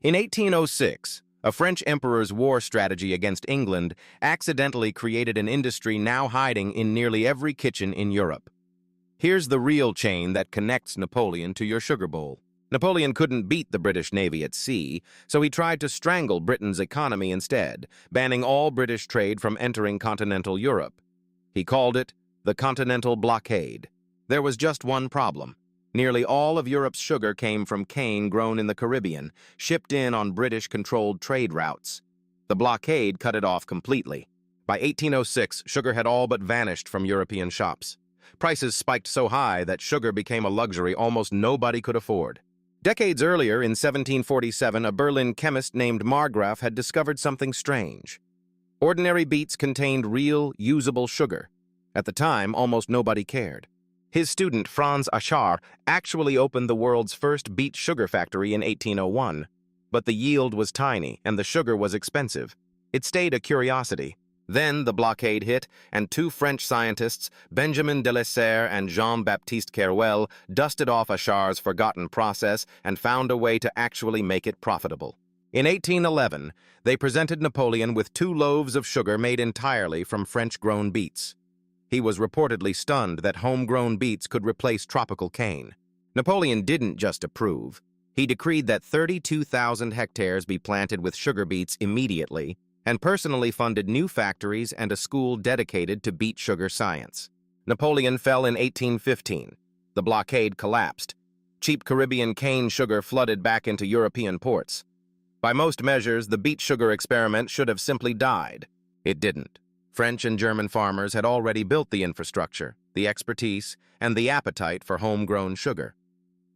In 1806, a French emperor's war strategy against England accidentally created an industry now hiding in nearly every kitchen in Europe. Here's the real chain that connects Napoleon to your sugar bowl. Napoleon couldn't beat the British Navy at sea, so he tried to strangle Britain's economy instead, banning all British trade from entering continental Europe. He called it the Continental Blockade. There was just one problem. Nearly all of Europe's sugar came from cane grown in the Caribbean, shipped in on British-controlled trade routes. The blockade cut it off completely. By 1806, sugar had all but vanished from European shops. Prices spiked so high that sugar became a luxury almost nobody could afford. Decades earlier, in 1747, a Berlin chemist named Marggraf had discovered something strange. Ordinary beets contained real, usable sugar. At the time, almost nobody cared. His student, Franz Aschar, actually opened the world's first beet sugar factory in 1801. But the yield was tiny, and the sugar was expensive. It stayed a curiosity. Then the blockade hit, and two French scientists, Benjamin de Lesseps and Jean-Baptiste Kerouel, dusted off Aschar's forgotten process and found a way to actually make it profitable. In 1811, they presented Napoleon with 2 loaves of sugar made entirely from French-grown beets. He was reportedly stunned that homegrown beets could replace tropical cane. Napoleon didn't just approve. He decreed that 32,000 hectares be planted with sugar beets immediately, and personally funded new factories and a school dedicated to beet sugar science. Napoleon fell in 1815. The blockade collapsed. Cheap Caribbean cane sugar flooded back into European ports. By most measures, the beet sugar experiment should have simply died. It didn't. French and German farmers had already built the infrastructure, the expertise, and the appetite for homegrown sugar.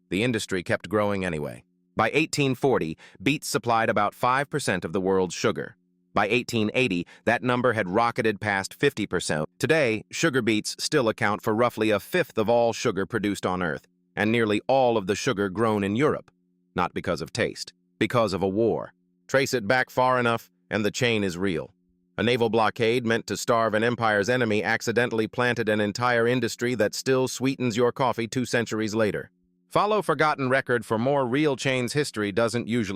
The industry kept growing anyway. By 1840, beets supplied about 5% of the world's sugar. By 1880, that number had rocketed past 50%. Today, sugar beets still account for roughly a fifth of all sugar produced on Earth, and nearly all of the sugar grown in Europe. Not because of taste, because of a war. Trace it back far enough, and the chain is real. A naval blockade meant to starve an empire's enemy accidentally planted an entire industry that still sweetens your coffee 2 centuries later. Follow Forgotten Record for more real chains history doesn't usually